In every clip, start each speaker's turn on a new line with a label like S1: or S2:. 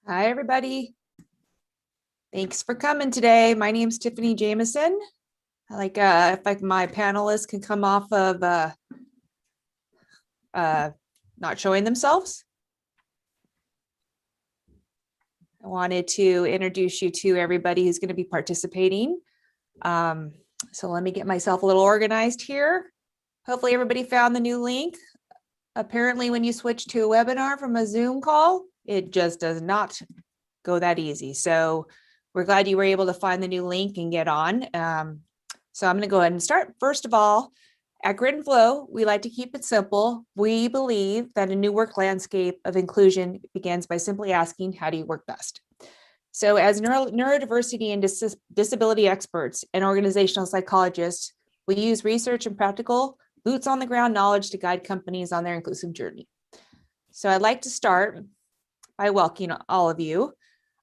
S1: Hi, everybody. Thanks for coming today. My name's Tiffany Jameson. If my panelists can come off of not showing themselves. I wanted to introduce you to everybody who's going to be participating. So let me get myself a little organized here. Hopefully everybody found the new link. Apparently when you switch to a webinar from a Zoom call, it just does not go that easy. So we're glad you were able to find the new link and get on. So I'm going to go ahead and start. First of all, at Grit and Flow, we like to keep it simple. We believe that a new work landscape of inclusion begins by simply asking, how do you work best? So as neurodiversity and disability experts and organizational psychologists, we use research and practical boots on the ground knowledge to guide companies on their inclusive journey. So I'd like to start by welcoming all of you.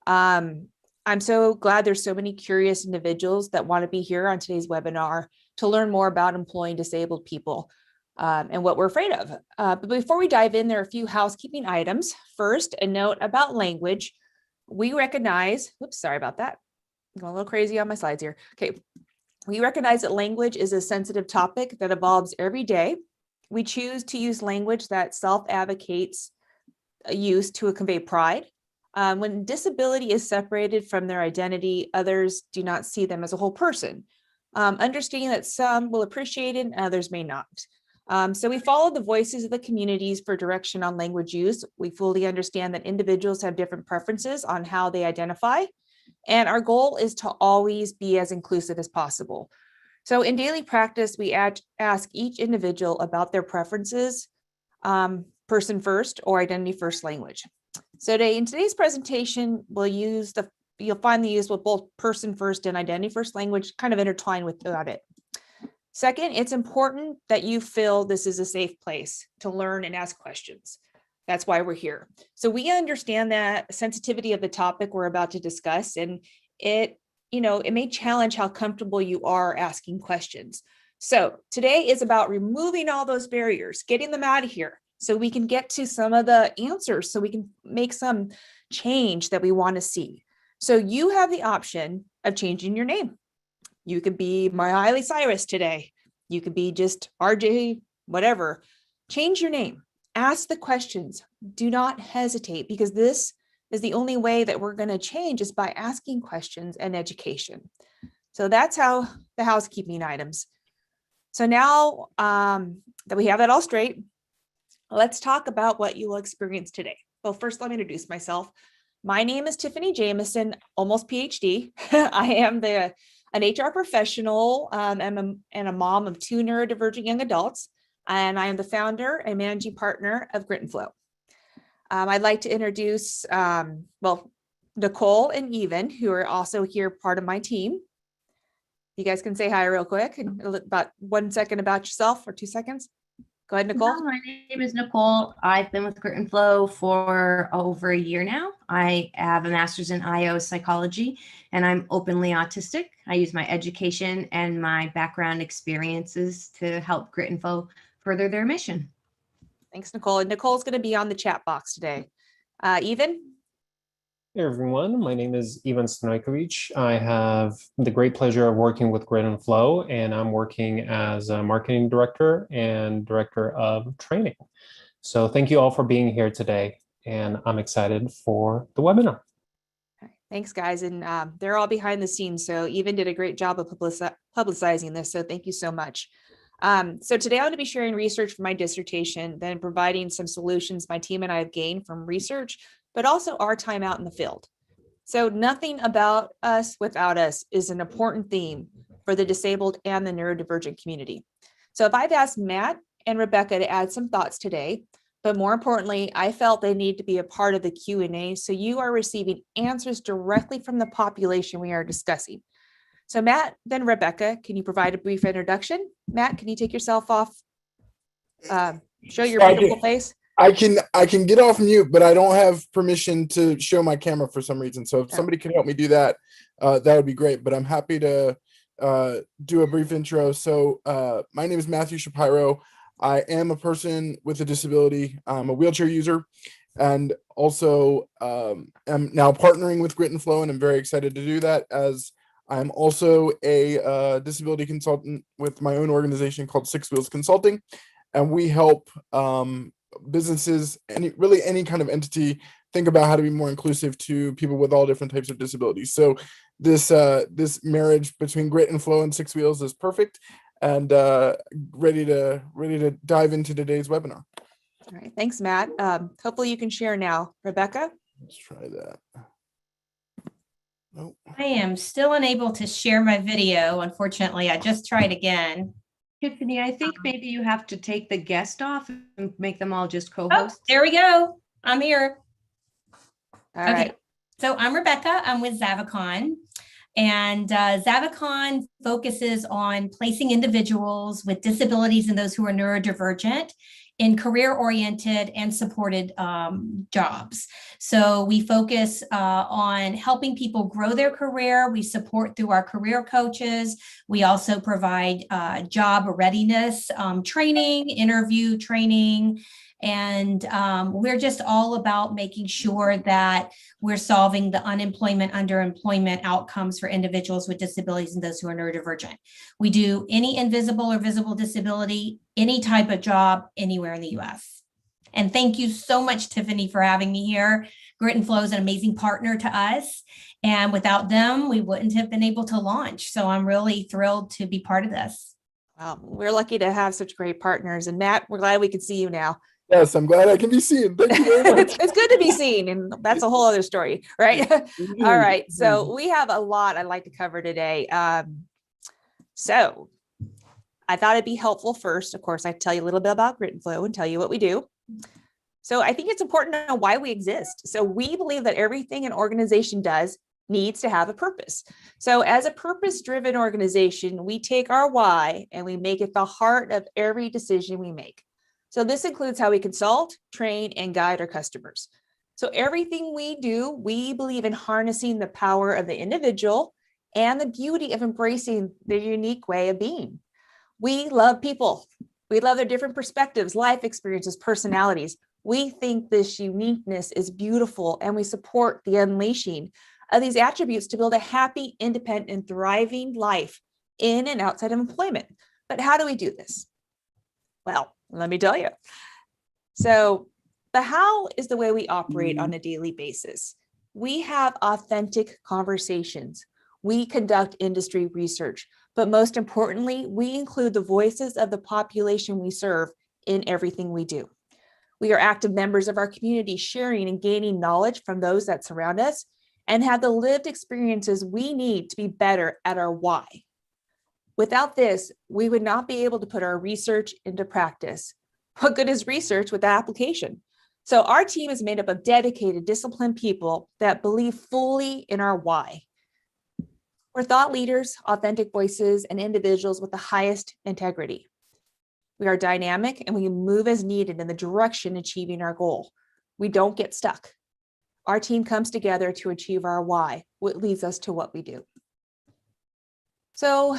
S1: I'm so glad there's so many curious individuals that want to be here on today's webinar to learn more about employing disabled people and what we're afraid of. But before we dive in, there are a few housekeeping items. First, a note about language. We recognize, oops, sorry about that. I'm going a little crazy on my slides here. Okay. We recognize that language is a sensitive topic that evolves every day. We choose to use language that self-advocates use to convey pride. When disability is separated from their identity, others do not see them as a whole person. Understanding that some will appreciate it and others may not. So we follow the voices of the communities for direction on language use. We fully understand that individuals have different preferences on how they identify. And our goal is to always be as inclusive as possible. So in daily practice, we ask each individual about their preferences, person first or identity first language. So in today's presentation, you'll find the use with both person first and identity first language kind of intertwined without it. Second, it's important that you feel this is a safe place to learn and ask questions. That's why we're here. So we understand that sensitivity of the topic we're about to discuss, and it may challenge how comfortable you are asking questions. So today is about removing all those barriers, getting them out of here so we can get to some of the answers, so we can make some change that we want to see. So you have the option of changing your name. You could be Miley Cyrus today. You could be just RJ, whatever. Change your name. Ask the questions. Do not hesitate, because this is the only way that we're going to change is by asking questions and education. So that's how the housekeeping items. So now that we have that all straight, let's talk about what you will experience today. Well, first, let me introduce myself. My name is Tiffany Jameson, almost Ph.D. I am an HR professional and a mom of 2 neurodivergent young adults. And I am the founder and managing partner of Grit and Flow. I'd like to introduce, Nicole and Even, who are also here, part of my team. You guys can say hi real quick, and about 1 second about yourself, or 2 seconds. Go ahead, Nicole.
S2: My name is Nicole. I've been with Grit and Flow for over a year now. I have a master's in IO psychology, and I'm openly autistic. I use my education and my background experiences to help Grit and Flow further their mission.
S1: Thanks, Nicole. And Nicole's going to be on the chat box today. Even?
S3: Hey everyone, my name is Ivan Stojkovic. I have the great pleasure of working with Grit and Flow, and I'm working as a marketing director and director of training. So thank you all for being here today, and I'm excited for the webinar.
S1: Thanks, guys. And they're all behind the scenes, so Even did a great job of publicizing this, so thank you so much. So today I'm going to be sharing research for my dissertation, then providing some solutions my team and I have gained from research, but also our time out in the field. So nothing about us without us is an important theme for the disabled and the neurodivergent community. So if I've asked Matt and Rebecca to add some thoughts today, but more importantly, I felt they need to be a part of the Q&A, so you are receiving answers directly from the population we are discussing. So Matt, then Rebecca, can you provide a brief introduction? Matt, can you take yourself off? Show your beautiful face.
S4: I can get off mute, but I don't have permission to show my camera for some reason. So if somebody can help me do that, that would be great. But I'm happy to do a brief intro. So my name is Matthew Shapiro. I am a person with a disability. I'm a wheelchair user. And Also, am now partnering with Grit and Flow, and I'm very excited to do that, as I'm also a disability consultant with my own organization called Six Wheels Consulting, and we help businesses, any kind of entity, think about how to be more inclusive to people with all different types of disabilities. So this marriage between Grit and Flow and Six Wheels is perfect, and ready to dive into today's webinar.
S1: All right, thanks, Matt. Hopefully you can share now. Rebecca?
S4: Let's try that. Nope.
S5: I am still unable to share my video. Unfortunately, I just tried again.
S2: Tiffany, I think maybe you have to take the guest off and make them all just
S5: Oh,
S2: co-hosts.
S5: there we go. I'm here.
S1: All
S5: Okay.
S1: right.
S5: So I'm Rebecca. I'm with Zavikon. And Zavikon focuses on placing individuals with disabilities and those who are neurodivergent in career-oriented and supported jobs. So we focus on helping people grow their career. We support through our career coaches. We also provide job readiness training, interview training, and we're just all about making sure that we're solving the unemployment, underemployment outcomes for individuals with disabilities and those who are neurodivergent. We do any invisible or visible disability, any type of job, anywhere in the US. And thank you so much, Tiffany, for having me here. Grit and Flow is an amazing partner to us. And without them, we wouldn't have been able to launch. So I'm really thrilled to be part of this.
S1: Well, we're lucky to have such great partners. And Matt, we're glad we can see you now.
S4: Yes, I'm glad I can be seen. Thank you very much.
S1: It's good to be seen, and that's a whole other story, right? All right, so we have a lot I'd like to cover today. So I thought it'd be helpful first, of course, I tell you a little bit about Grit and Flow and tell you what we do. So I think it's important to know why we exist. So we believe that everything an organization does needs to have a purpose. So as a purpose-driven organization, we take our why and we make it the heart of every decision we make. So this includes how we consult, train, and guide our customers. So everything we do, we believe in harnessing the power of the individual and the beauty of embracing their unique way of being. We love people. We love their different perspectives, life experiences, personalities. We think this uniqueness is beautiful, and we support the unleashing of these attributes to build a happy, independent, and thriving life in and outside of employment. But how do we do this? Well, let me tell you. So the how is the way we operate on a daily basis. We have authentic conversations. We conduct industry research, but most importantly, we include the voices of the population we serve in everything we do. We are active members of our community, sharing and gaining knowledge from those that surround us and have the lived experiences we need to be better at our why. Without this, we would not be able to put our research into practice. What good is research without application? So our team is made up of dedicated, disciplined people that believe fully in our why. We're thought leaders, authentic voices, and individuals with the highest integrity. We are dynamic and we move as needed in the direction achieving our goal. We don't get stuck. Our team comes together to achieve our why, what leads us to what we do. So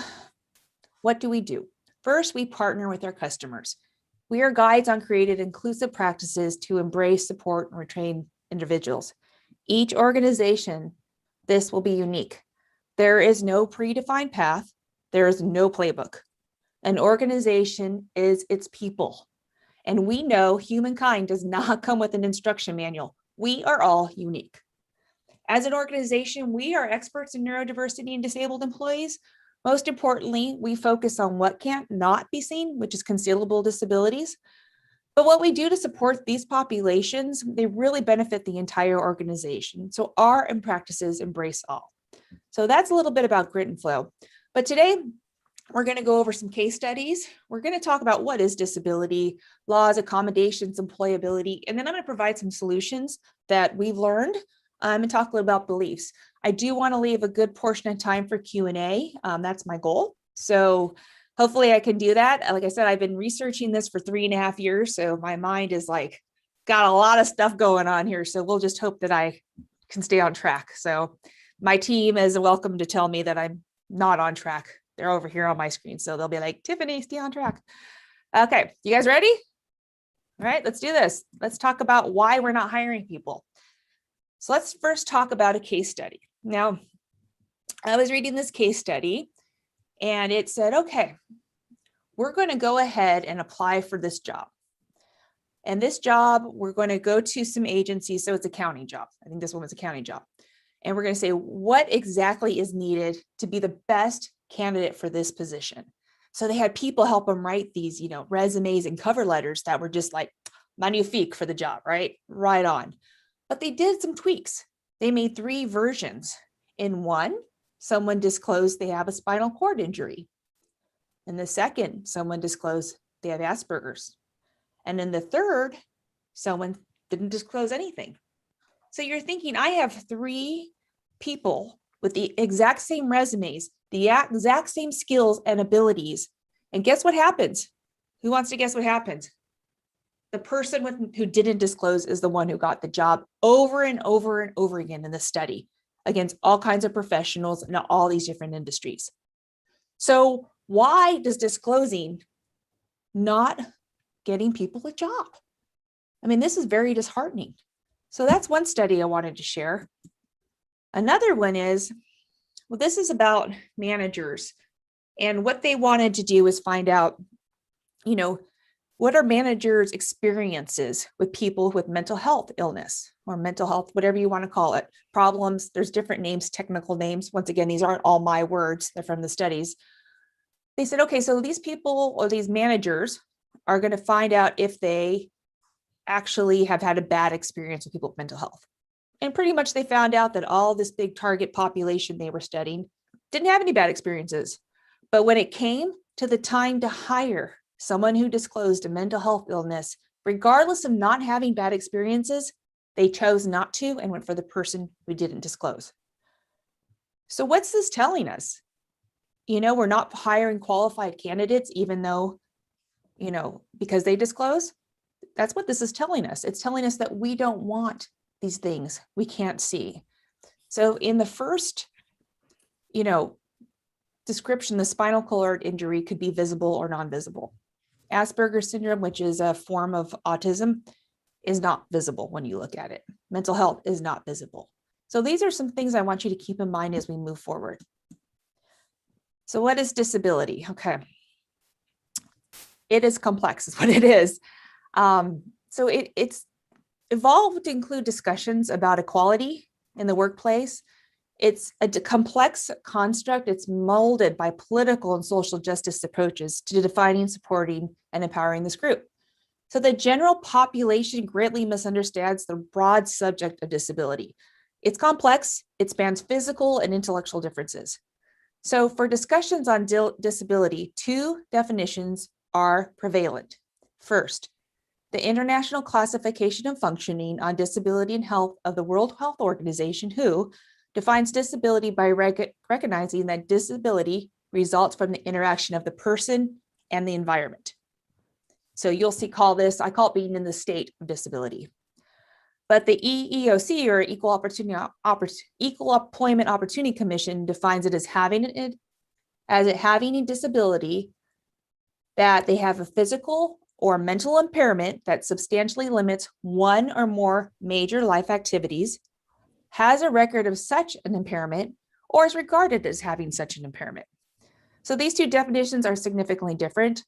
S1: what do we do? First, we partner with our customers. We are guides on creating inclusive practices to embrace, support, and retrain individuals. Each organization, this will be unique. There is no predefined path. There is no playbook. An organization is its people. And we know humankind does not come with an instruction manual. We are all unique. As an organization, we are experts in neurodiversity and disabled employees. Most importantly, we focus on what can't not be seen, which is concealable disabilities. But what we do to support these populations, they really benefit the entire organization. So our practices embrace all. So that's a little bit about Grit and Flow. But today, we're going to go over some case studies. We're going to talk about what is disability, laws, accommodations, employability, and then I'm going to provide some solutions that we've learned and talk a little about beliefs. I do want to leave a good portion of time for Q&A. That's my goal. So hopefully I can do that. Like I said, I've been researching this for 3.5 years. So my mind is like, got a lot of stuff going on here. So we'll just hope that I can stay on track. So my team is welcome to tell me that I'm not on track. They're over here on my screen. So they'll be like, Tiffany, stay on track. Okay, you guys ready? All right, let's do this. Let's talk about why we're not hiring people. So let's first talk about a case study. Now, I was reading this case study and it said, okay, we're going to go ahead and apply for this job. And this job, we're going to go to some agencies. So it's a county job. I think this one was a county job. And we're going to say, what exactly is needed to be the best candidate for this position? So they had people help them write these, resumes and cover letters that were just like magnifique for the job, right? Right on. But they did some tweaks. They made 3 versions. In one, someone disclosed they have a spinal cord injury. In the second, someone disclosed they have Asperger's. And in the third, someone didn't disclose anything. So you're thinking, I have 3 people with the exact same resumes, the exact same skills and abilities. And guess what happens? Who wants to guess what happens? The person who didn't disclose is the one who got the job over and over and over again in the study against all kinds of professionals in all these different industries. So why does disclosing not getting people a job? I mean, this is very disheartening. So that's one study I wanted to share. Another one is, well, this is about managers. And what they wanted to do is find out, what are managers' experiences with people with mental health illness or mental health, whatever you want to call it, problems. There's different names, technical names. Once again, these aren't all my words. They're from the studies. They said, okay, so these people or these managers are going to find out if they actually have had a bad experience with people with mental health. And pretty much they found out that all this big target population they were studying didn't have any bad experiences. But when it came to the time to hire someone who disclosed a mental health illness, regardless of not having bad experiences, they chose not to and went for the person who didn't disclose. So what's this telling us? We're not hiring qualified candidates, even though, because they disclose. That's what this is telling us. It's telling us that we don't want these things we can't see. So in the first, description, the spinal cord injury could be visible or non-visible. Asperger's syndrome, which is a form of autism, is not visible when you look at it. Mental health is not visible. So these are some things I want you to keep in mind as we move forward. So what is disability? Okay. It is complex, is what it is. So it's evolved to include discussions about equality in the workplace. It's a complex construct. It's molded by political and social justice approaches to defining, supporting, and empowering this group. So the general population greatly misunderstands the broad subject of disability. It's complex. It spans physical and intellectual differences. So for discussions on disability, 2 definitions are prevalent. First, the International Classification of Functioning on Disability and Health of the World Health Organization, WHO, defines disability by recognizing that disability results from the interaction of the person and the environment. So you'll see, I call it being in the state of disability. But the EEOC, or Equal Employment Opportunity Commission, defines it as having a disability that they have a physical or mental impairment that substantially limits one or more major life activities, has a record of such an impairment, or is regarded as having such an impairment. So these 2 definitions are significantly different,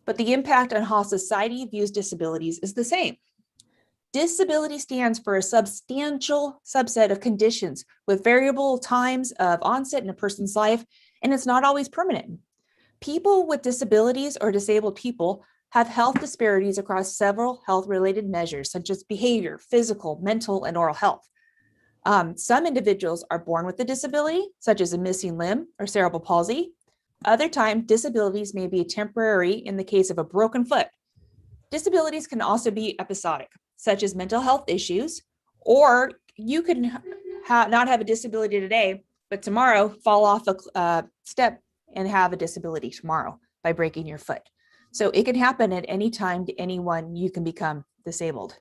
S1: but the impact on how society views disabilities is the same. Disability stands for a substantial subset of conditions with variable times of onset in a person's life, and it's not always permanent. People with disabilities or disabled people have health disparities across several health-related measures, such as behavior, physical, mental, and oral health. Some individuals are born with a disability, such as a missing limb or cerebral palsy. Other times, disabilities may be temporary in the case of a broken foot. Disabilities can also be episodic, such as mental health issues, or you can not have a disability today, but tomorrow fall off a step and have a disability tomorrow by breaking your foot. So it can happen at any time to anyone. You can become disabled.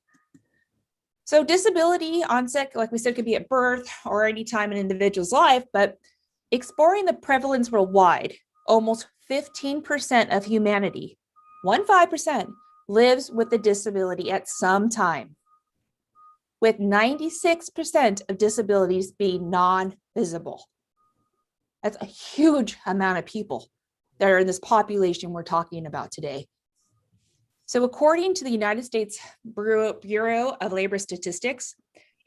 S1: So disability onset, like we said, could be at birth or any time in an individual's life, but exploring the prevalence worldwide, almost 15% of humanity, 15%, lives with a disability at some time, with 96% of disabilities being non-visible. That's a huge amount of people that are in this population we're talking about today. So according to the United States Bureau of Labor Statistics,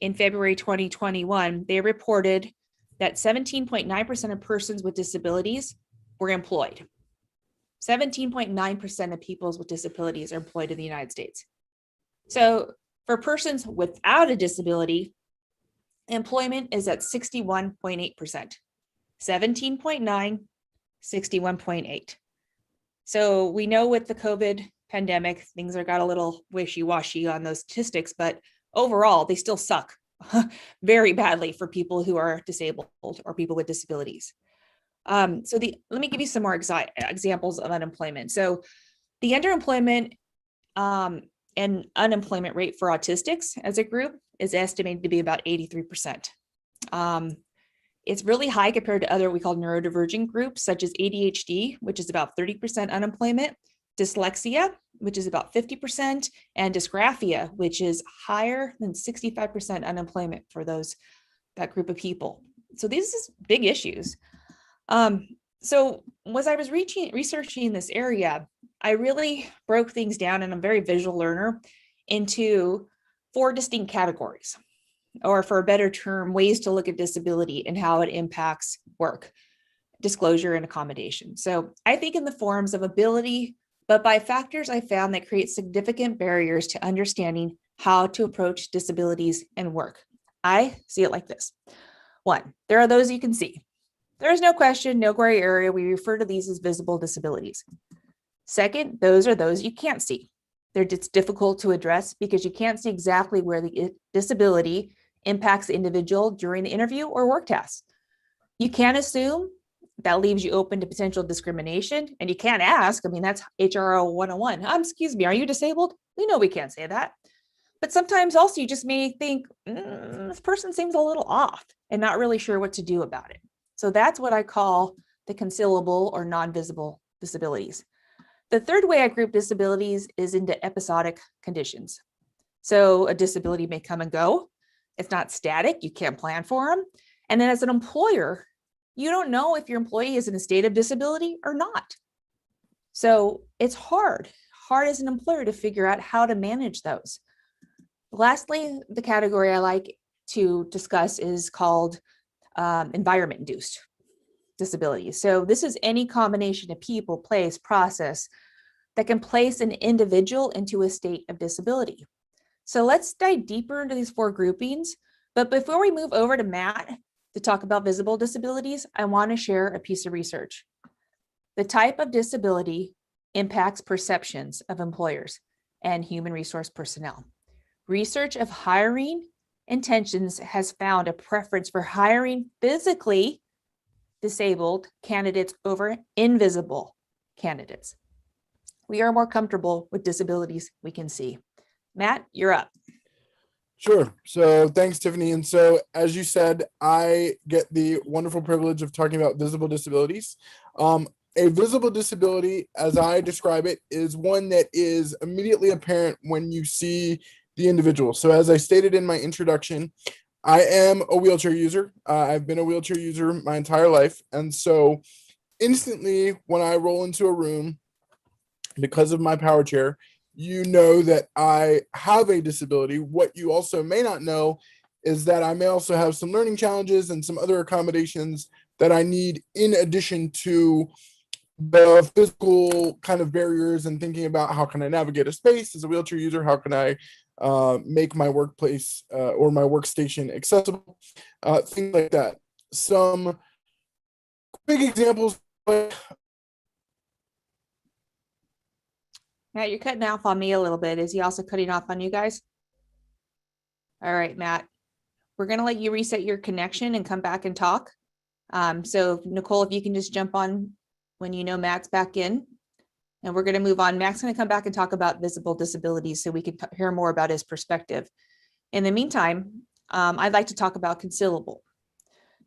S1: in February 2021, they reported that 17.9% of persons with disabilities were employed. 17.9% of people with disabilities are employed in the United States. So for persons without a disability, employment is at 61.8%. 17.9, 61.8. So we know with the COVID pandemic, things are got a little wishy-washy on those statistics, but overall, they still suck very badly for people who are disabled or people with disabilities. Let me give you some more examples of unemployment. So the underemployment and unemployment rate for autistics as a group is estimated to be about 83%. It's really high compared to other we call neurodivergent groups, such as ADHD, which is about 30% unemployment, dyslexia, which is about 50%, and dysgraphia, which is higher than 65% unemployment for that group of people. So these are big issues. So as I was researching this area, I really broke things down, and I'm a very visual learner, into 4 distinct categories, or for a better term, ways to look at disability and how it impacts work, disclosure, and accommodation. So I think in the forms of ability, but by factors I found that create significant barriers to understanding how to approach disabilities and work. I see it like this. 1, there are those you can see. There is no question, no gray area. We refer to these as visible disabilities. 2nd, those are those you can't see. It's difficult to address because you can't see exactly where the disability impacts the individual during the interview or work tasks. You can't assume. That leaves you open to potential discrimination, and you can't ask. I mean, that's HRO 101. Excuse me, are you disabled? We know we can't say that. But sometimes also you just may think, this person seems a little off and not really sure what to do about it. So that's what I call the concealable or non-visible disabilities. The 3rd way I group disabilities is into episodic conditions. So a disability may come and go. It's not static. You can't plan for them. And then as an employer, you don't know if your employee is in a state of disability or not. So it's hard as an employer to figure out how to manage those. Lastly, the category I like to discuss is called environment-induced disabilities. So this is any combination of people, place, process that can place an individual into a state of disability. So let's dive deeper into these 4 groupings. But before we move over to Matt to talk about visible disabilities, I want to share a piece of research. The type of disability impacts perceptions of employers and human resource personnel. Research of hiring intentions has found a preference for hiring physically disabled candidates over invisible candidates. We are more comfortable with disabilities we can see. Matt, you're up.
S4: Sure. So thanks, Tiffany. And so, as you said, I get the wonderful privilege of talking about visible disabilities. A visible disability, as I describe it, is one that is immediately apparent when you see the individual. So as I stated in my introduction, I am a wheelchair user. I've been a wheelchair user my entire life. And so instantly when I roll into a room, because of my power chair, you know that I have a disability. What you also may not know is that I may also have some learning challenges and some other accommodations that I need in addition to the physical kind of barriers and thinking about how can I navigate a space as a wheelchair user, how can I make my workplace or my workstation accessible, things like that. Some big examples.
S1: Matt, you're cutting off on me a little bit. Is he also cutting off on you guys? All right, Matt, we're going to let you reset your connection and come back and talk. So Nicole, if you can just jump on when you know Matt's back in, and we're going to move on. Matt's going to come back and talk about visible disabilities so we can hear more about his perspective. In the meantime, I'd like to talk about concealable.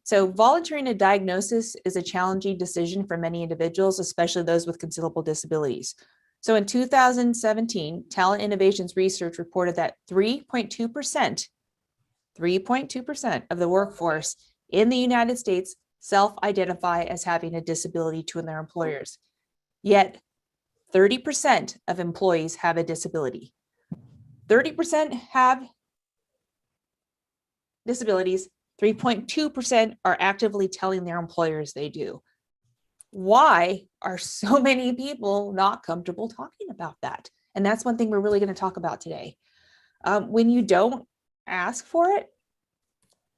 S1: So volunteering a diagnosis is a challenging decision for many individuals, especially those with concealable disabilities. So in 2017, Talent Innovations Research reported that 3.2% of the workforce in the United States self-identify as having a disability to their employers. Yet 30% of employees have a disability. 30% have disabilities, 3.2% are actively telling their employers they do. Why are so many people not comfortable talking about that? And that's one thing we're really going to talk about today. When you don't ask for it,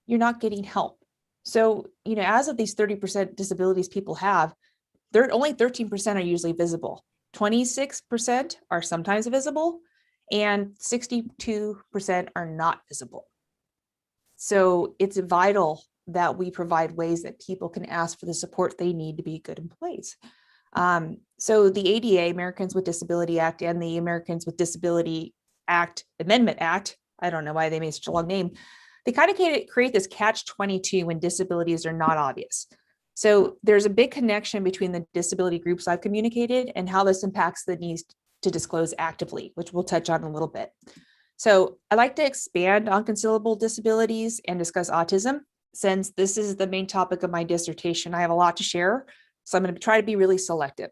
S1: you're not getting help. So, as of these 30% disabilities people have, only 13% are usually visible. 26% are sometimes visible, and 62% are not visible. So it's vital that we provide ways that people can ask for the support they need to be good employees. So the ADA, Americans with Disability Act, and the Americans with Disability Act, Amendment Act, I don't know why they made such a long name, they kind of create this catch-22 when disabilities are not obvious. So there's a big connection between the disability groups I've communicated and how this impacts the need to disclose actively, which we'll touch on in a little bit. So I'd like to expand on concealable disabilities and discuss autism. Since this is the main topic of my dissertation, I have a lot to share, so I'm going to try to be really selective.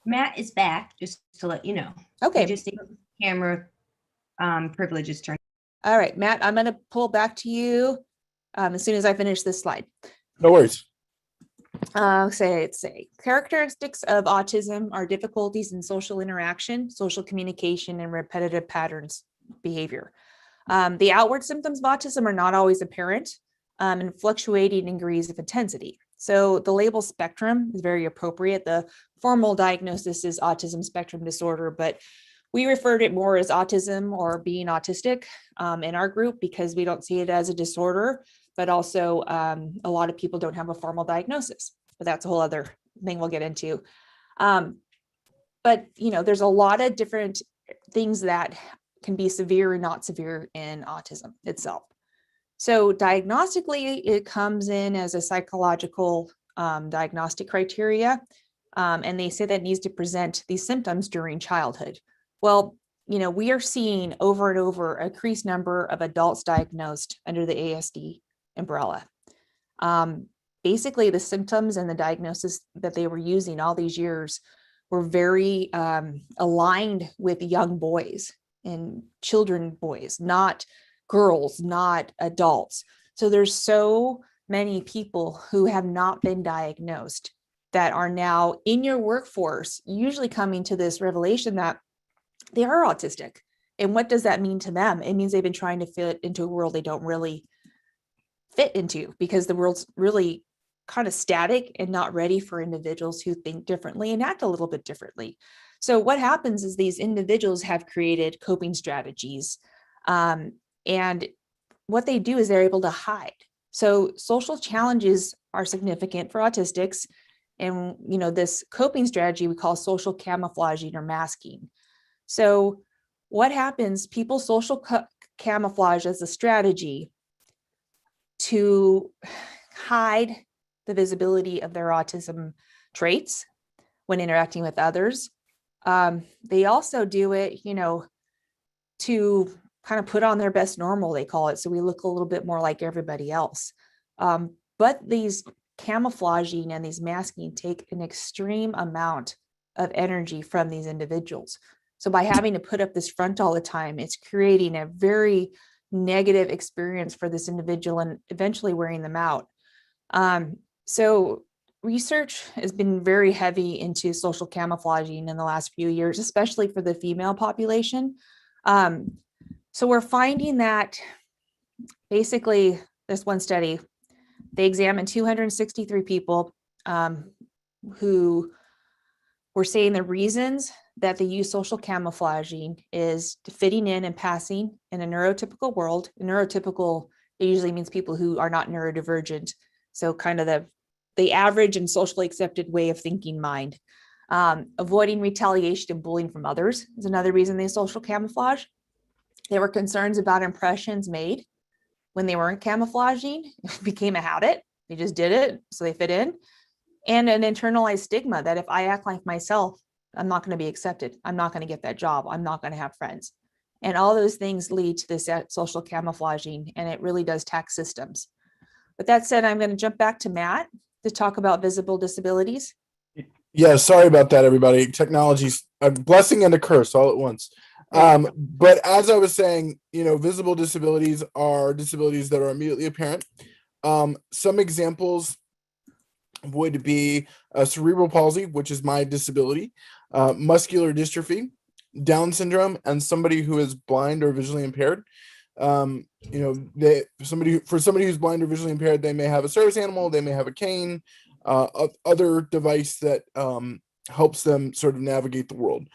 S2: Matt is back, just to let you know.
S1: Okay.
S2: He just camera privileges turned.
S1: All right, Matt, I'm going to pull back to you as soon as I finish this slide.
S4: No worries.
S1: Say characteristics of autism are difficulties in social interaction, social communication, and repetitive patterns behavior. The outward symptoms of autism are not always apparent and fluctuating in degrees of intensity. So the label spectrum is very appropriate. The formal diagnosis is autism spectrum disorder, but we refer to it more as autism or being autistic in our group because we don't see it as a disorder, but also a lot of people don't have a formal diagnosis, but that's a whole other thing we'll get into. But there's a lot of different things that can be severe or not severe in autism itself. So diagnostically, it comes in as a psychological diagnostic criteria, and they say that it needs to present these symptoms during childhood. Well, we are seeing over and over a increased number of adults diagnosed under the ASD umbrella. Basically, the symptoms and the diagnosis that they were using all these years were very aligned with young boys and boys, not girls, not adults. So there's so many people who have not been diagnosed that are now in your workforce, usually coming to this revelation that they are autistic. And what does that mean to them? It means they've been trying to fit into a world they don't really fit into because the world's really kind of static and not ready for individuals who think differently and act a little bit differently. So what happens is these individuals have created coping strategies. And what they do is they're able to hide. So social challenges are significant for autistics. And, this coping strategy we call social camouflaging or masking. So what happens, people social camouflage as a strategy to hide the visibility of their autism traits when interacting with others. They also do it, to kind of put on their best normal, they call it. So we look a little bit more like everybody else. But these camouflaging and these masking take an extreme amount of energy from these individuals. So by having to put up this front all the time, it's creating a very negative experience for this individual and eventually wearing them out. So research has been very heavy into social camouflaging in the last few years, especially for the female population. So we're finding that basically this one study, they examined 263 people who were saying the reasons that they use social camouflaging is to fitting in and passing in a neurotypical world. Neurotypical, it usually means people who are not neurodivergent. So kind of the average and socially accepted way of thinking mind. Avoiding retaliation and bullying from others is another reason they social camouflage. There were concerns about impressions made when they weren't camouflaging. It became a habit. They just did it, so they fit in. And an internalized stigma that if I act like myself, I'm not going to be accepted. I'm not going to get that job. I'm not going to have friends. And all those things lead to this social camouflaging, and it really does tax systems. With that said, I'm going to jump back to Matt to talk about visible disabilities.
S4: Yeah, sorry about that, everybody. Technology's a blessing and a curse all at once. But as I was saying, visible disabilities are disabilities that are immediately apparent. Some examples would be cerebral palsy, which is my disability, muscular dystrophy, Down syndrome, and somebody who is blind or visually impaired. For somebody who's blind or visually impaired, they may have a service animal, they may have a cane, other device that helps them sort of navigate the world.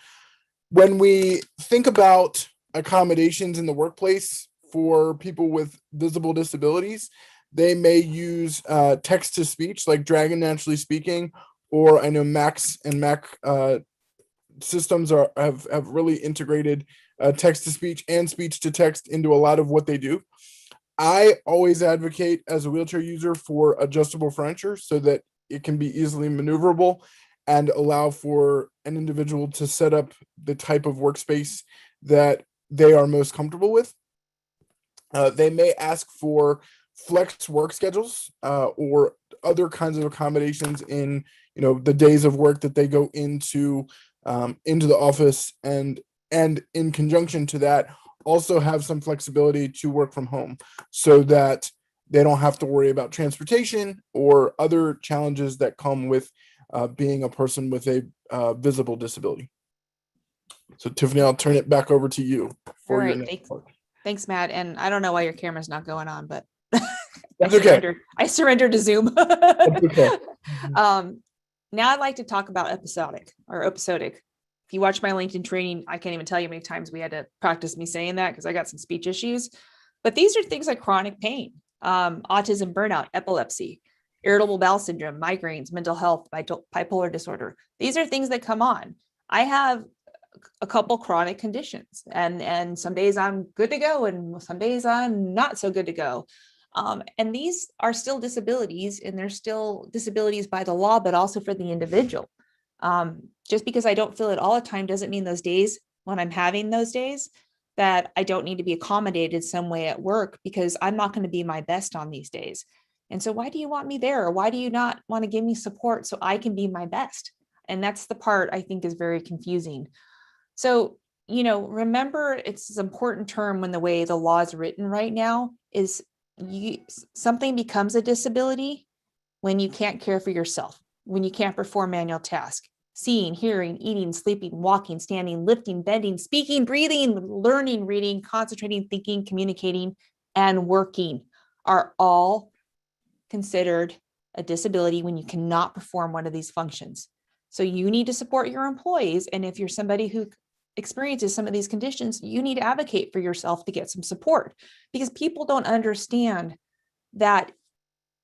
S4: When we think about accommodations in the workplace for people with visible disabilities, they may use text to speech like Dragon Naturally Speaking, or I know Macs and Mac systems have really integrated text to speech and speech to text into a lot of what they do. I always advocate as a wheelchair user for adjustable furniture so that it can be easily maneuverable and allow for an individual to set up the type of workspace that they are most comfortable with. They may ask for flex work schedules or other kinds of accommodations in the days of work that they go into the office, and in conjunction to that also have some flexibility to work from home so that they don't have to worry about transportation or other challenges that come with being a person with a visible disability. So Tiffany, I'll turn it back over to you for your next part.
S1: Thanks, Matt. And I don't know why your camera's not going on, but
S4: that's okay.
S1: I surrendered to Zoom.
S4: That's okay.
S1: Now I'd like to talk about episodic. If you watch my LinkedIn training, I can't even tell you how many times we had to practice me saying that because I got some speech issues. But these are things like chronic pain, autism, burnout, epilepsy, irritable bowel syndrome, migraines, mental health, bipolar disorder. These are things that come on. I have a couple chronic conditions, and some days I'm good to go and some days I'm not so good to go. And these are still disabilities, and they're still disabilities by the law, but also for the individual. Just because I don't feel it all the time doesn't mean those days when I'm having those days that I don't need to be accommodated some way at work, because I'm not going to be my best on these days. And so why do you want me there? Or why do you not want to give me support so I can be my best? And that's the part I think is very confusing. So, remember, it's an important term when the way the law is written right now is something becomes a disability when you can't care for yourself, when you can't perform manual tasks. Seeing, hearing, eating, sleeping, walking, standing, lifting, bending, speaking, breathing, learning, reading, concentrating, thinking, communicating, and working are all considered a disability when you cannot perform one of these functions. So you need to support your employees. And if you're somebody who experiences some of these conditions, you need to advocate for yourself to get some support, because people don't understand that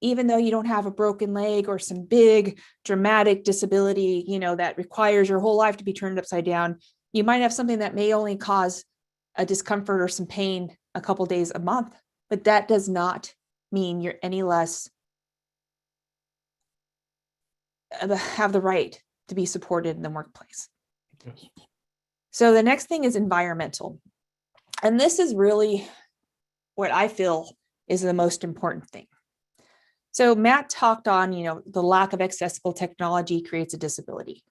S1: even though you don't have a broken leg or some big dramatic disability, that requires your whole life to be turned upside down, you might have something that may only cause a discomfort or some pain a couple days a month, but that does not mean you're any less have the right to be supported in the workplace. Yes. So the next thing is environmental. And this is really what I feel is the most important thing. So Matt talked on, the lack of accessible technology creates a disability.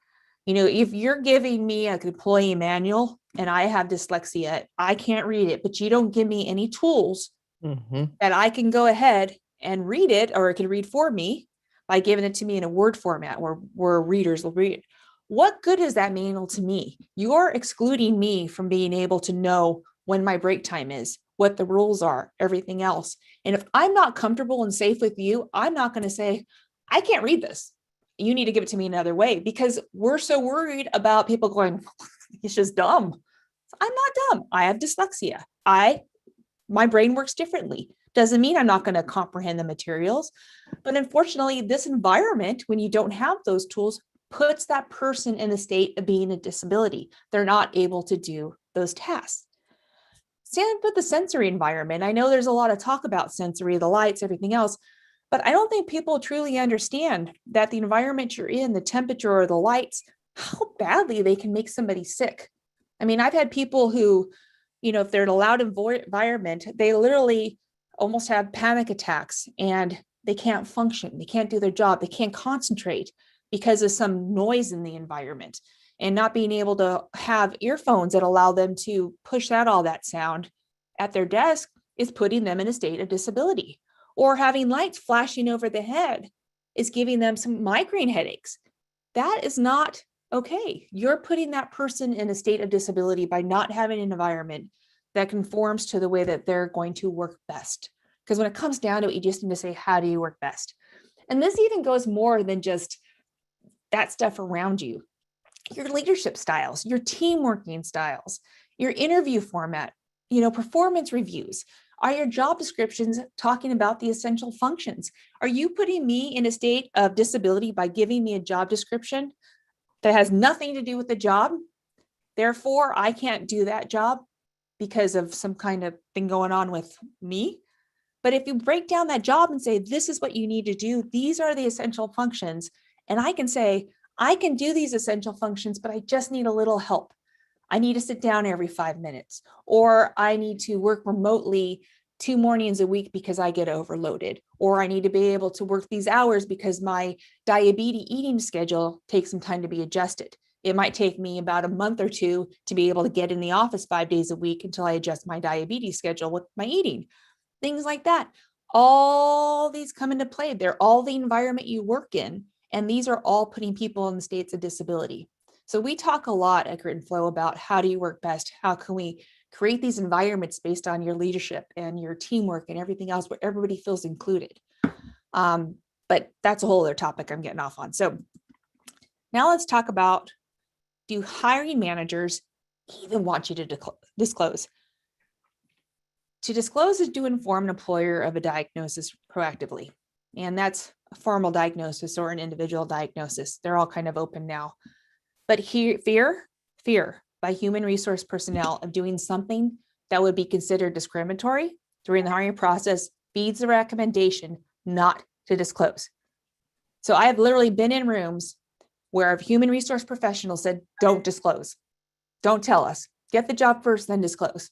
S1: If you're giving me an employee manual and I have dyslexia, I can't read it, but you don't give me any tools that I can go ahead and read it, or it can read for me by giving it to me in a Word format where readers will read it. What good is that manual to me? You're excluding me from being able to know when my break time is, what the rules are, everything else. And if I'm not comfortable and safe with you, I'm not going to say, I can't read this. You need to give it to me another way, because we're so worried about people going, it's just dumb. I'm not dumb. I have dyslexia. My brain works differently. Doesn't mean I'm not going to comprehend the materials. But unfortunately, this environment, when you don't have those tools, puts that person in a state of being a disability. They're not able to do those tasks. Same with the sensory environment. I know there's a lot of talk about sensory, the lights, everything else, but I don't think people truly understand that the environment you're in, the temperature or the lights, how badly they can make somebody sick. I mean, I've had people who, if they're in a loud environment, they literally almost have panic attacks and they can't function. They can't do their job. They can't concentrate because of some noise in the environment, and not being able to have earphones that allow them to push out all that sound at their desk is putting them in a state of disability. Or having lights flashing over the head is giving them some migraine headaches. That is not okay. You're putting that person in a state of disability by not having an environment that conforms to the way that they're going to work best. Because when it comes down to it, you just need to say, how do you work best? And this even goes more than just that stuff around you. Your leadership styles, your team working styles, your interview format, performance reviews. Are your job descriptions talking about the essential functions? Are you putting me in a state of disability by giving me a job description that has nothing to do with the job? Therefore, I can't do that job because of some kind of thing going on with me. But if you break down that job and say, this is what you need to do, these are the essential functions, and I can say, I can do these essential functions, but I just need a little help. I need to sit down every 5 minutes, or I need to work remotely 2 mornings a week because I get overloaded, or I need to be able to work these hours because my diabetes eating schedule takes some time to be adjusted. It might take me about a month or two to be able to get in the office 5 days a week until I adjust my diabetes schedule with my eating, things like that. All these come into play. They're all the environment you work in. And these are all putting people in states of disability. So we talk a lot at Grit and Flow about how do you work best? How can we create these environments based on your leadership and your teamwork and everything else where everybody feels included? But that's a whole other topic I'm getting off on. So now let's talk about, do hiring managers even want you to disclose? To disclose is to inform an employer of a diagnosis proactively. And that's a formal diagnosis or an individual diagnosis. They're all kind of open now. But here, fear by human resource personnel of doing something that would be considered discriminatory during the hiring process feeds the recommendation not to disclose. So I have literally been in rooms where a human resource professional said, don't disclose. Don't tell us. Get the job first, then disclose.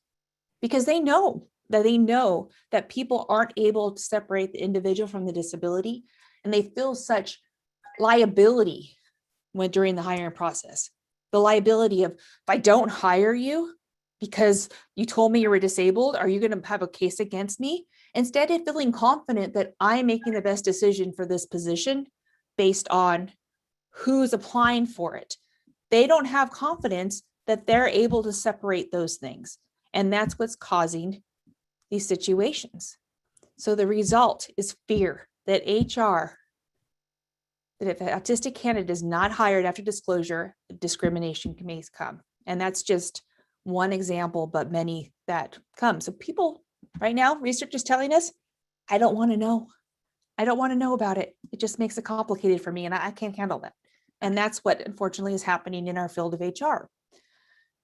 S1: Because they know that people aren't able to separate the individual from the disability, and they feel such liability during the hiring process. The liability of, if I don't hire you because you told me you were disabled, are you going to have a case against me? Instead of feeling confident that I'm making the best decision for this position based on who's applying for it, they don't have confidence that they're able to separate those things. And that's what's causing these situations. So the result is fear that HR, that if an autistic candidate is not hired after disclosure, discrimination may come. And that's just one example, but many that come. So people right now, research is telling us, I don't want to know. I don't want to know about it. It just makes it complicated for me, and I can't handle that. And that's what unfortunately is happening in our field of HR.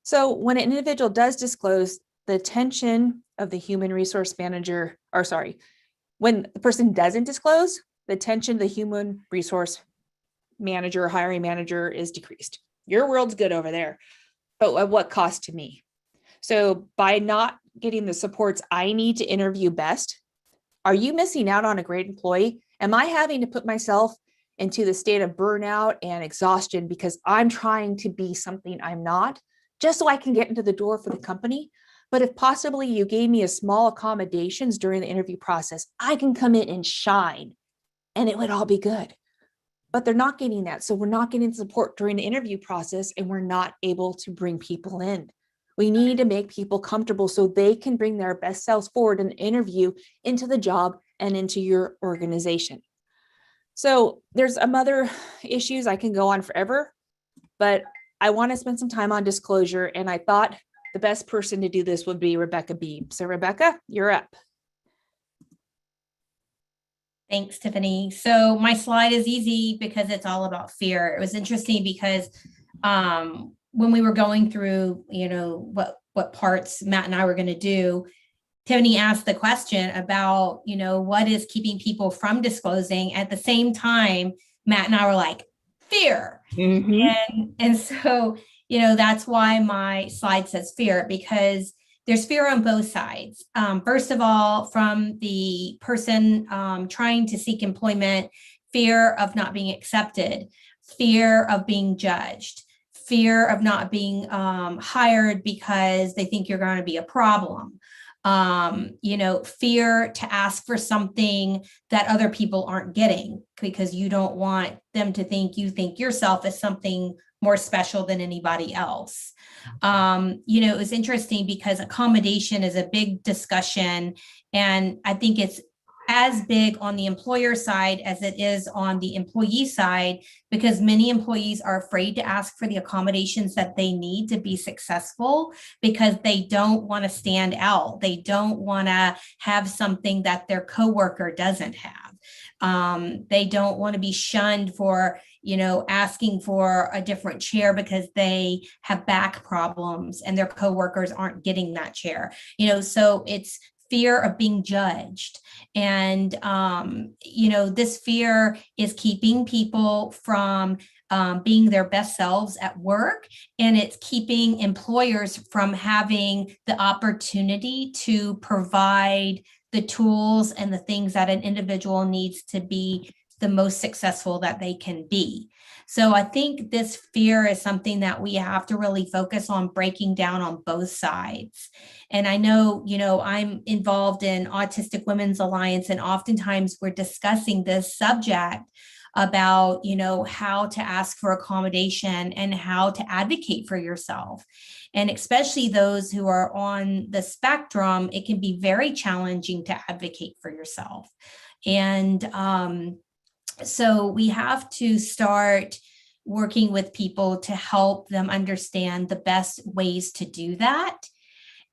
S1: So when an individual does disclose, the attention of the human resource manager, when the person doesn't disclose, the attention of the human resource manager or hiring manager is decreased. Your world's good over there, but at what cost to me? So by not getting the supports I need to interview best, are you missing out on a great employee? Am I having to put myself into the state of burnout and exhaustion because I'm trying to be something I'm not, just so I can get into the door for the company? But if possibly you gave me a small accommodations during the interview process, I can come in and shine and it would all be good. But they're not getting that. So we're not getting support during the interview process, and we're not able to bring people in. We need to make people comfortable so they can bring their best selves forward in the interview into the job and into your organization. So there's some other issues I can go on forever, but I want to spend some time on disclosure. And I thought the best person to do this would be Rebecca Beebe. So Rebecca, you're up.
S5: Thanks, Tiffany. So my slide is easy because it's all about fear. It was interesting because when we were going through, what parts Matt and I were going to do, Tiffany asked the question about, what is keeping people from disclosing. At the same time, Matt and I were like, fear.
S4: Mhm.
S5: And so, that's why my slide says fear, because there's fear on both sides. First of all, from the person trying to seek employment, fear of not being accepted, fear of being judged, fear of not being hired because they think you're going to be a problem. Fear to ask for something that other people aren't getting because you don't want them to think you think yourself as something more special than anybody else. It was interesting because accommodation is a big discussion, and I think it's as big on the employer side as it is on the employee side, because many employees are afraid to ask for the accommodations that they need to be successful because they don't want to stand out. They don't want to have something that their coworker doesn't have. They don't want to be shunned for, asking for a different chair because they have back problems and their coworkers aren't getting that chair. So it's fear of being judged. And, this fear is keeping people from being their best selves at work. And it's keeping employers from having the opportunity to provide the tools and the things that an individual needs to be the most successful that they can be. So I think this fear is something that we have to really focus on breaking down on both sides. And I know, I'm involved in Autistic Women's Alliance, and oftentimes we're discussing this subject about, how to ask for accommodation and how to advocate for yourself. And especially those who are on the spectrum, it can be very challenging to advocate for yourself. And so we have to start working with people to help them understand the best ways to do that.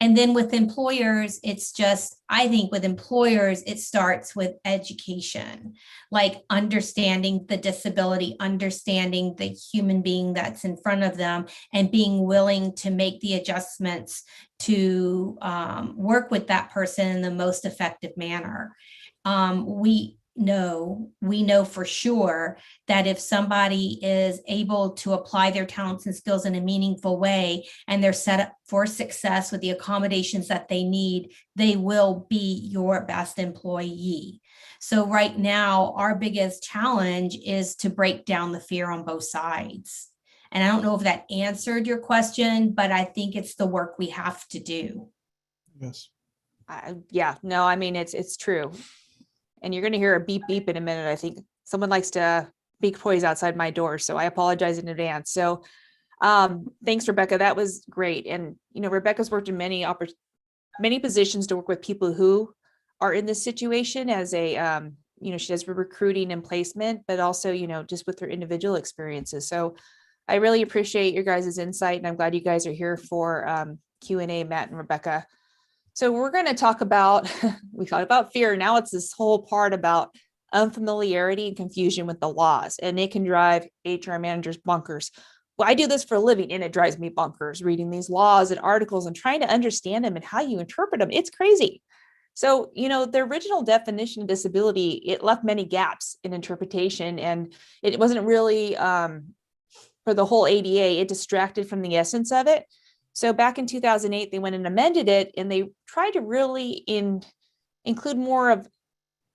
S5: And then with employers, I think with employers, it starts with education, like understanding the disability, understanding the human being that's in front of them, and being willing to make the adjustments to work with that person in the most effective manner. We know for sure that if somebody is able to apply their talents and skills in a meaningful way, and they're set up for success with the accommodations that they need, they will be your best employee. So right now, our biggest challenge is to break down the fear on both sides. And I don't know if that answered your question, but I think it's the work we have to do.
S4: Yes.
S1: It's true. And you're going to hear a beep beep in a minute. I think someone likes to bake toys outside my door, so I apologize in advance. So thanks, Rebecca. That was great. And, Rebecca's worked in many positions to work with people who are in this situation as a, she does recruiting and placement, but also, just with her individual experiences. So I really appreciate your guys' insight, and I'm glad you guys are here for Q&A, Matt and Rebecca. So we're going to talk about, we talked about fear. Now it's this whole part about unfamiliarity and confusion with the laws, and it can drive HR managers bonkers. Well, I do this for a living, and it drives me bonkers reading these laws and articles and trying to understand them and how you interpret them. It's crazy. So, the original definition of disability, it left many gaps in interpretation, and it wasn't really for the whole ADA, it distracted from the essence of it. So back in 2008, they went and amended it, and they tried to really include more of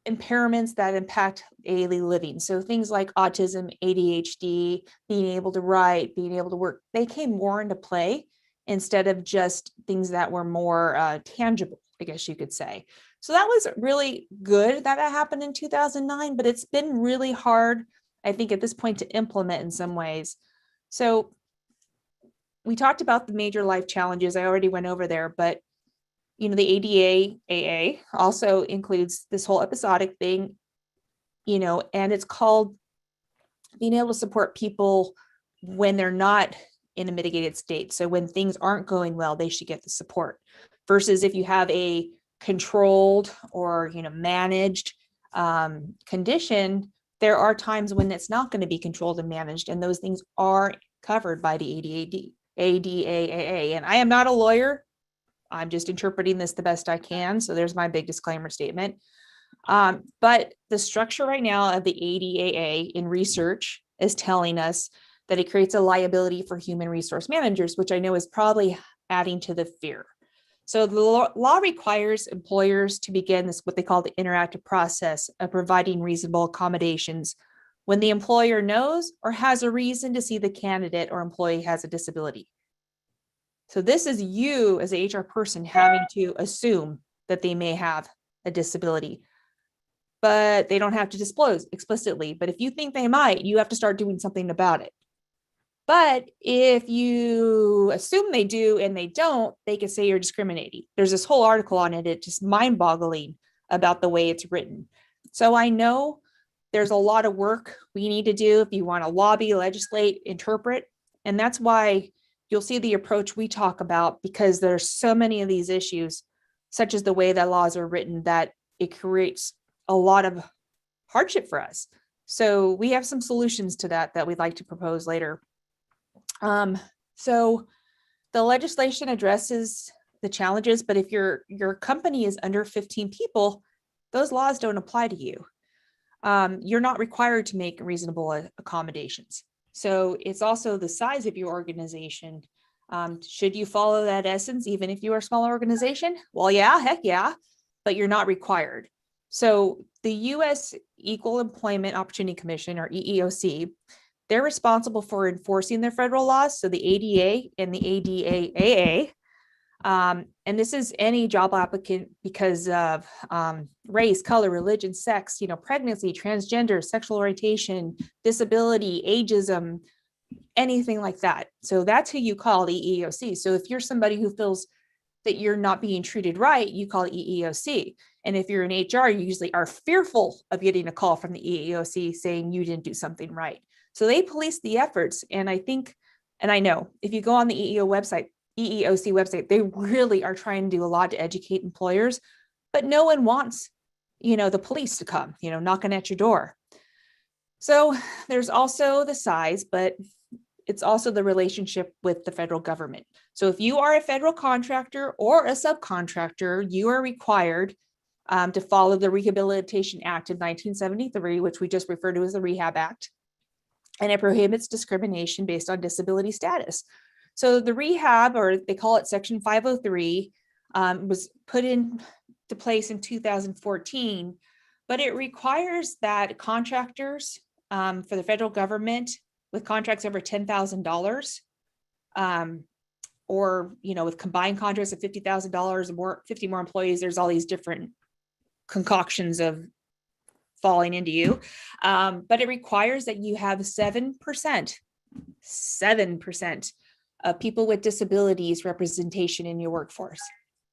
S1: impairments that impact daily living. So things like autism, ADHD, being able to write, being able to work, they came more into play instead of just things that were more tangible, I guess you could say. So that was really good that happened in 2009, but it's been really hard, I think, at this point to implement in some ways. So we talked about the major life challenges. I already went over there, but the ADA also includes this whole episodic thing, and it's called being able to support people when they're not in a mitigated state. So when things aren't going well, they should get the support, versus if you have a controlled or, managed condition, there are times when it's not going to be controlled and managed, and those things are covered by the ADAA. And I am not a lawyer. I'm just interpreting this the best I can. So there's my big disclaimer statement. But the structure right now of the ADAA in research is telling us that it creates a liability for human resource managers, which I know is probably adding to the fear. So the law requires employers to begin this, what they call the interactive process of providing reasonable accommodations when the employer knows or has a reason to see the candidate or employee has a disability. So this is you as a HR person having to assume that they may have a disability, but they don't have to disclose explicitly. But if you think they might, you have to start doing something about it. But if you assume they do and they don't, they can say you're discriminating. There's this whole article on it. It's just mind-boggling about the way it's written. So I know there's a lot of work we need to do if you want to lobby, legislate, interpret. And that's why you'll see the approach we talk about, because there's so many of these issues, such as the way that laws are written, that it creates a lot of hardship for us. So we have some solutions to that we'd like to propose later. So the legislation addresses the challenges, but if your company is under 15 people, those laws don't apply to you. You're not required to make reasonable accommodations. So it's also the size of your organization. Should you follow that essence, even if you are a smaller organization? Well, yeah, heck yeah, but you're not required. So the U.S. Equal Employment Opportunity Commission, or EEOC, they're responsible for enforcing their federal laws, so the ADA and the ADAAA. And this is any job applicant because of race, color, religion, sex, pregnancy, transgender, sexual orientation, disability, ageism, anything like that. So that's who you call the EEOC. So if you're somebody who feels that you're not being treated right, you call EEOC. And if you're in HR, you usually are fearful of getting a call from the EEOC saying you didn't do something right. So they police the efforts. And I think, and I know if you go on the EEOC website, they really are trying to do a lot to educate employers, but no one wants, the police to come, knocking at your door. So there's also the size, but it's also the relationship with the federal government. So if you are a federal contractor or a subcontractor, you are required to follow the Rehabilitation Act of 1973, which we just refer to as the Rehab Act. And it prohibits discrimination based on disability status. So the rehab, or they call it Section 503, was put into place in 2014, but it requires that contractors for the federal government with contracts over $10,000, or with combined contracts of $50,000 or more, 50 more employees, there's all these different concoctions of falling into you. But it requires that you have 7% of people with disabilities representation in your workforce.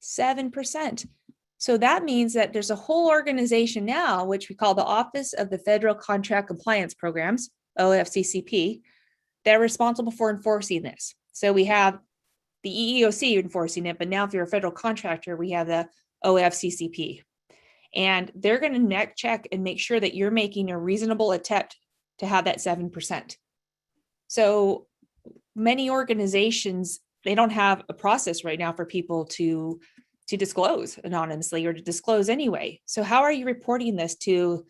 S1: 7%. So that means that there's a whole organization now, which we call the Office of the Federal Contract Compliance Programs, OFCCP, they're responsible for enforcing this. So we have the EEOC enforcing it, but now if you're a federal contractor, we have the OFCCP. And they're going to neck check and make sure that you're making a reasonable attempt to have that 7%. So many organizations, they don't have a process right now for people to disclose anonymously or to disclose anyway. So how are you reporting this to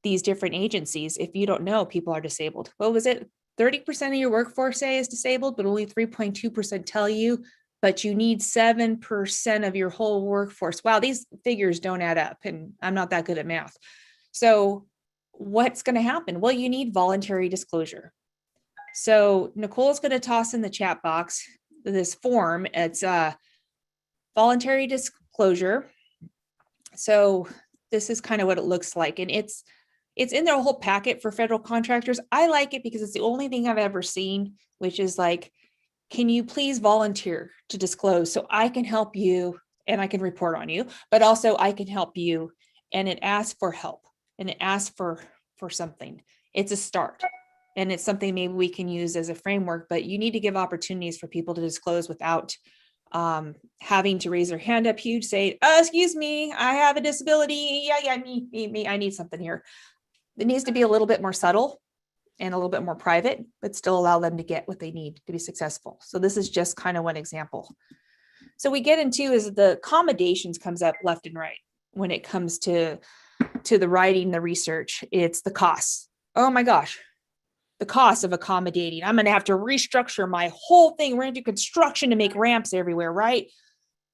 S1: these different agencies if you don't know people are disabled? What was it? 30% of your workforce say is disabled, but only 3.2% tell you, but you need 7% of your whole workforce. Wow, these figures don't add up, and I'm not that good at math. So what's going to happen? Well, you need voluntary disclosure. So Nicole's going to toss in the chat box this form. It's voluntary disclosure. So this is kind of what it looks like. And it's in their whole packet for federal contractors. I like it because it's the only thing I've ever seen, which is like, can you please volunteer to disclose so I can help you and I can report on you, but also I can help you. And it asks for help and it asks for something. It's a start. And it's something maybe we can use as a framework, but you need to give opportunities for people to disclose without having to raise their hand up huge, say, oh, excuse me, I have a disability. Yeah, me, I need something here. It needs to be a little bit more subtle and a little bit more private, but still allow them to get what they need to be successful. So this is just kind of one example. So we get into is the accommodations comes up left and right when it comes to the writing, the research. It's the costs. Oh my gosh, the cost of accommodating. I'm going to have to restructure my whole thing. We're going to do construction to make ramps everywhere, right?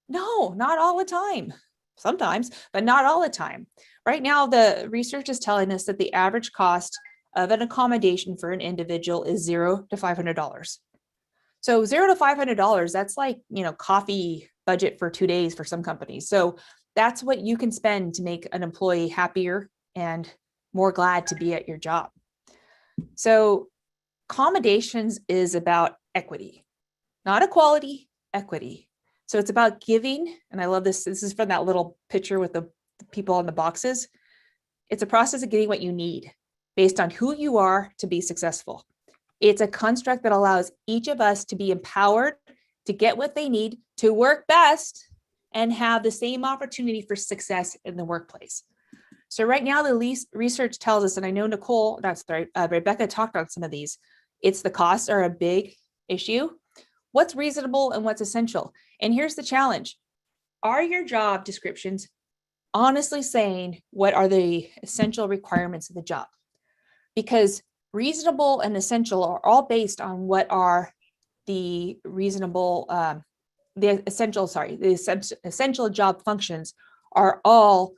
S1: No, not all the time. Sometimes, but not all the time. Right now, the research is telling us that the average cost of an accommodation for an individual is $0 to $500. So $0 to $500, that's like, coffee budget for 2 days for some companies. So that's what you can spend to make an employee happier and more glad to be at your job. So accommodations is about equity, not equality, equity. So it's about giving, and I love this. This is from that little picture with the people on the boxes. It's a process of getting what you need based on who you are to be successful. It's a construct that allows each of us to be empowered to get what they need to work best and have the same opportunity for success in the workplace. So right now, the research tells us, and I know Rebecca talked on some of these, it's the costs are a big issue. What's reasonable and what's essential? And here's the challenge. Are your job descriptions honestly saying what are the essential requirements of the job? Because reasonable and essential are all based on what are the essential job functions are all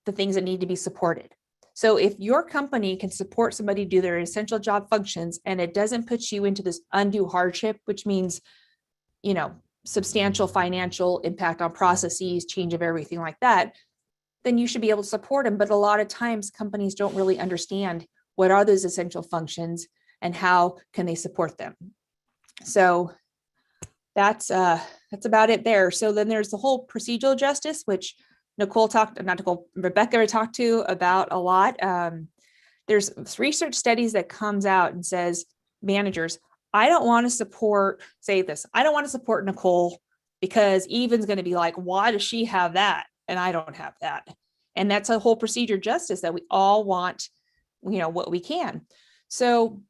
S1: the things that need to be supported. So if your company can support somebody do their essential job functions and it doesn't put you into this undue hardship, which means, substantial financial impact on processes, change of everything like that, then you should be able to support them. But a lot of times companies don't really understand what are those essential functions and how can they support them. So that's about it there. So then there's the whole procedural justice, which Rebecca talked to about a lot. There's research studies that comes out and says, managers, I don't want to support Nicole because Evan's going to be like, why does she have that? And I don't have that. And that's a whole procedure justice that we all want, what we can. So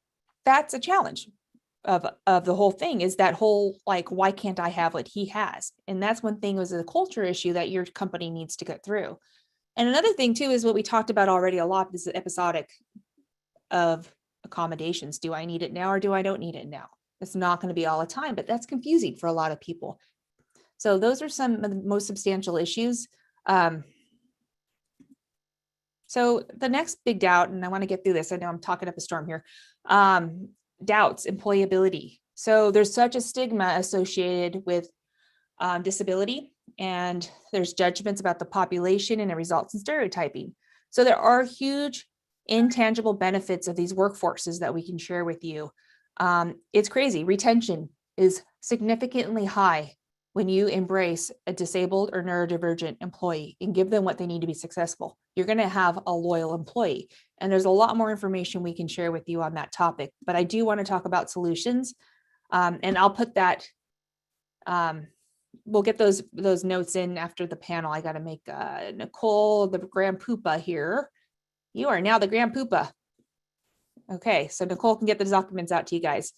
S1: that's a challenge of the whole thing, is that whole, like, why can't I have what he has? And that's one thing, was a culture issue that your company needs to get through. And another thing too, is what we talked about already a lot, is the episodic of accommodations. Do I need it now or do I don't need it now? It's not going to be all the time, but that's confusing for a lot of people. So those are some of the most substantial issues. So the next big doubt, and I want to get through this, I know I'm talking up a storm here, doubts, employability. So there's such a stigma associated with disability, and there's judgments about the population, and it results in stereotyping. So there are huge intangible benefits of these workforces that we can share with you. It's crazy. Retention is significantly high when you embrace a disabled or neurodivergent employee and give them what they need to be successful. You're going to have a loyal employee. And there's a lot more information we can share with you on that topic. But I do want to talk about solutions. And I'll put that, we'll get those notes in after the panel. I got to make Nicole, the Grand Poopa here. You are now the Grand Poopa. Okay, so Nicole can get the documents out to you guys.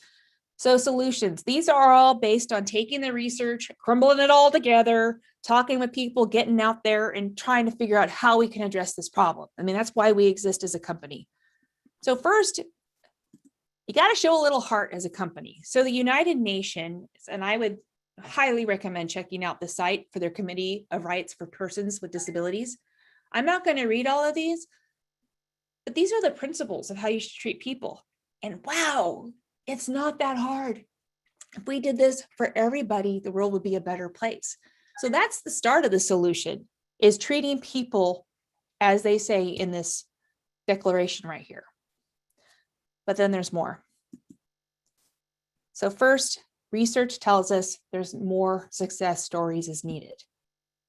S1: So solutions, these are all based on taking the research, crumbling it all together, talking with people, getting out there and trying to figure out how we can address this problem. I mean, that's why we exist as a company. So first, you got to show a little heart as a company. So the United Nations, and I would highly recommend checking out the site for their Committee of Rights for Persons with Disabilities. I'm not going to read all of these, but these are the principles of how you should treat people. And wow, it's not that hard. If we did this for everybody, the world would be a better place. So that's the start of the solution, is treating people as they say in this declaration right here. But then there's more. So first, research tells us there's more success stories is needed.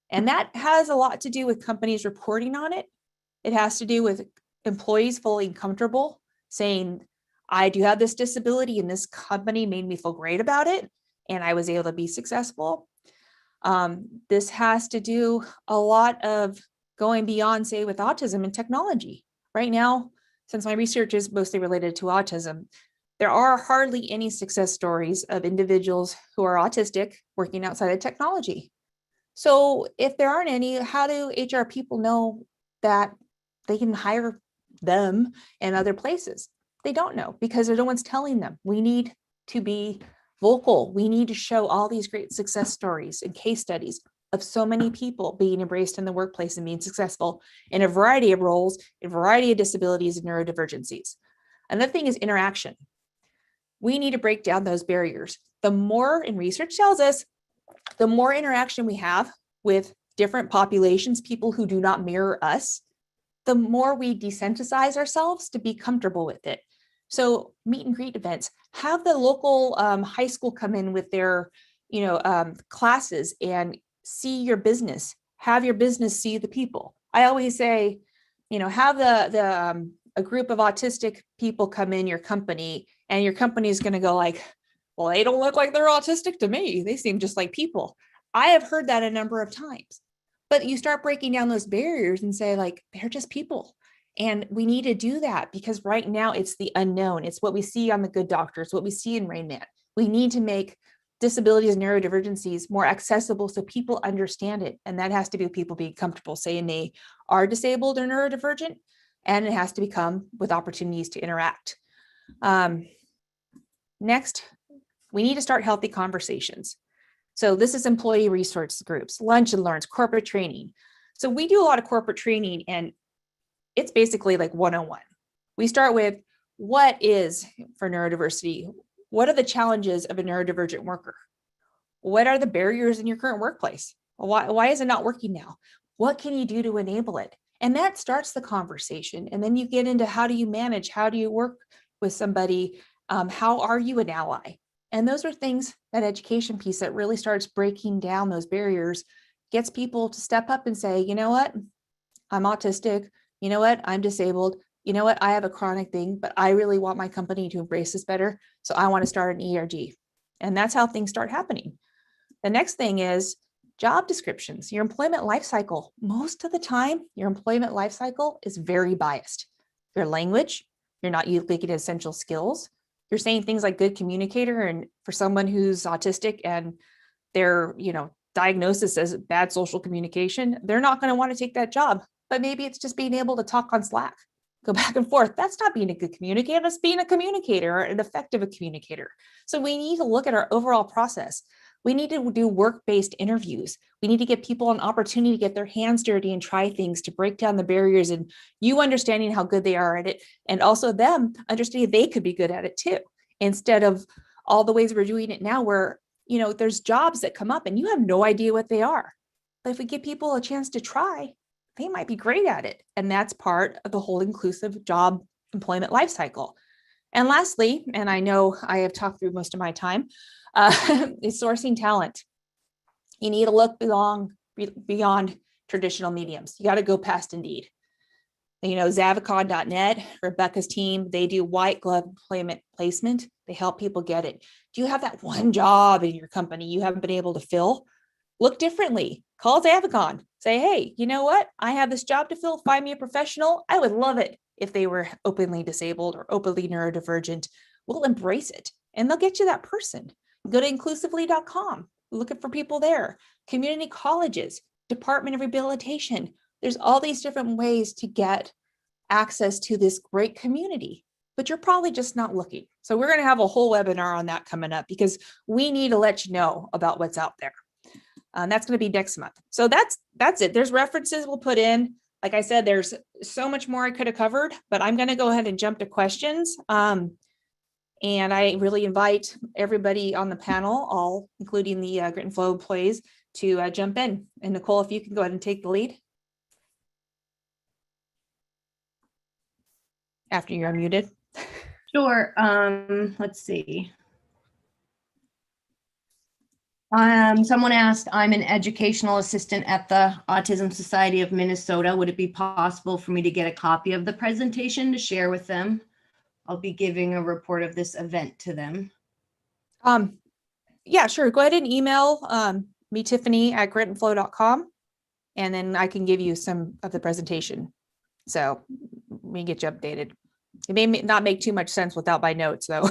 S1: And that has a lot to do with companies reporting on it. It has to do with employees feeling comfortable saying, I do have this disability and this company made me feel great about it, and I was able to be successful. This has to do a lot of going beyond, say, with autism and technology. Right now, since my research is mostly related to autism, there are hardly any success stories of individuals who are autistic working outside of technology. So if there aren't any, how do HR people know that they can hire them in other places? They don't know because no one's telling them. We need to be vocal. We need to show all these great success stories and case studies of so many people being embraced in the workplace and being successful in a variety of roles, a variety of disabilities and neurodivergencies. Another thing is interaction. We need to break down those barriers. The more, and research tells us, the more interaction we have with different populations, people who do not mirror us, the more we desensitize ourselves to be comfortable with it. So meet and greet events, have the local high school come in with their, classes and see your business, have your business see the people. I always say, have a group of autistic people come in your company, and your company is going to go like, well, they don't look like they're autistic to me. They seem just like people. I have heard that a number of times, but you start breaking down those barriers and say like, they're just people. And we need to do that because right now it's the unknown. It's what we see on The Good Doctor. It's what we see in Rain Man. We need to make disabilities and neurodivergencies more accessible so people understand it. And that has to be with people being comfortable saying they are disabled or neurodivergent, and it has to become with opportunities to interact. Next, we need to start healthy conversations. So this is employee resource groups, lunch and learns, corporate training. So we do a lot of corporate training, and it's basically like 101. We start with what is for neurodiversity? What are the challenges of a neurodivergent worker? What are the barriers in your current workplace? Why is it not working now? What can you do to enable it? And that starts the conversation. And then you get into how do you manage? How do you work with somebody? How are you an ally? And those are things, that education piece that really starts breaking down those barriers, gets people to step up and say, you know what? I'm autistic. You know what? I'm disabled. You know what? I have a chronic thing, but I really want my company to embrace this better. So I want to start an ERG. And that's how things start happening. The next thing is job descriptions, your employment life cycle. Most of the time, your employment life cycle is very biased. Your language, you're not looking at essential skills. You're saying things like good communicator, and for someone who's autistic and their, diagnosis as bad social communication, they're not going to want to take that job. But maybe it's just being able to talk on Slack, go back and forth. That's not being a good communicator. That's being a communicator or an effective communicator. So we need to look at our overall process. We need to do work-based interviews. We need to give people an opportunity to get their hands dirty and try things to break down the barriers, and you understanding how good they are at it, and also them understanding they could be good at it too, instead of all the ways we're doing it now where, there's jobs that come up and you have no idea what they are. But if we give people a chance to try, they might be great at it. And that's part of the whole inclusive job employment life cycle. And lastly, and I know I have talked through most of my time, is sourcing talent. You need to look beyond traditional mediums. You got to go past Indeed. Zavikon.net, Rebecca's team, they do white glove employment placement. They help people get it. Do you have that one job in your company you haven't been able to fill? Look differently. Call Zavikon. Say, hey, you know what? I have this job to fill. Find me a professional. I would love it if they were openly disabled or openly neurodivergent. We'll embrace it, and they'll get you that person. Go to inclusively.com. Looking for people there. Community colleges, Department of Rehabilitation. There's all these different ways to get access to this great community, but you're probably just not looking. So we're going to have a whole webinar on that coming up because we need to let you know about what's out there. That's going to be next month. So that's it. There's references we'll put in. Like I said, there's so much more I could have covered, but I'm going to go ahead and jump to questions. And I really invite everybody on the panel, all including the Grit and Flow employees, to jump in. And Nicole, if you can go ahead and take the lead. After you're unmuted.
S2: Sure. Let's see. Someone asked, I'm an educational assistant at the Autism Society of Minnesota. Would it be possible for me to get a copy of the presentation to share with them? I'll be giving a report of this event to them.
S1: Yeah, sure. Go ahead and email me, Tiffany, at gritandflow.com, and then I can give you some of the presentation. So we get you updated. It may not make too much sense without my notes, though.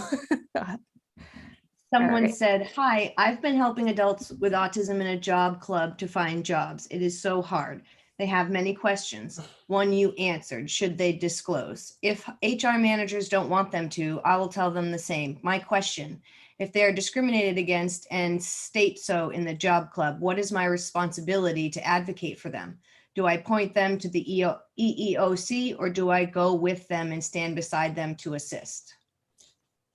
S2: Someone
S1: right.
S2: said, hi, I've been helping adults with autism in a job club to find jobs. It is so hard. They have many questions. One you answered. Should they disclose? If HR managers don't want them to, I will tell them the same. My question, if they are discriminated against and state so in the job club, what is my responsibility to advocate for them? Do I point them to the EEOC or do I go with them and stand beside them to assist?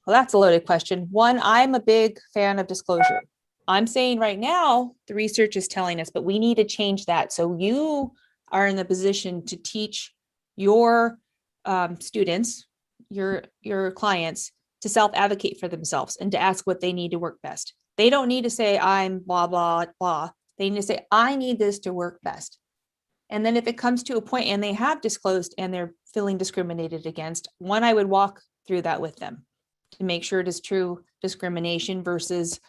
S1: Well, that's a loaded question. One, I'm a big fan of disclosure. I'm saying right now, the research is telling us, but we need to change that. So you are in the position to teach your students, your clients, to self-advocate for themselves and to ask what they need to work best. They don't need to say, I'm blah, blah, blah. They need to say, I need this to work best. And then if it comes to a point and they have disclosed and they're feeling discriminated against, one, I would walk through that with them to make sure it is true discrimination versus,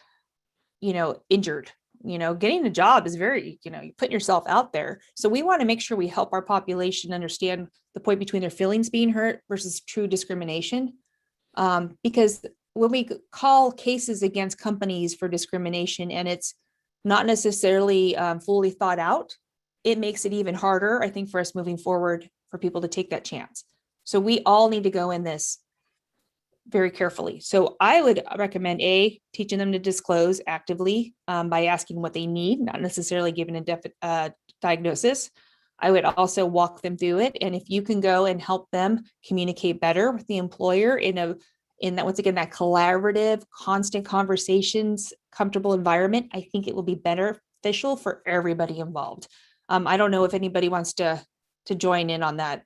S1: injured. Getting a job is very, you put yourself out there. So we want to make sure we help our population understand the point between their feelings being hurt versus true discrimination. Because when we call cases against companies for discrimination and it's not necessarily fully thought out, it makes it even harder, I think, for us moving forward for people to take that chance. So we all need to go in this very carefully. So I would recommend teaching them to disclose actively by asking what they need, not necessarily giving a diagnosis. I would also walk them through it. And if you can go and help them communicate better with the employer in that, once again, that collaborative, constant conversations, comfortable environment, I think it will be beneficial for everybody involved. I don't know if anybody wants to join in on that.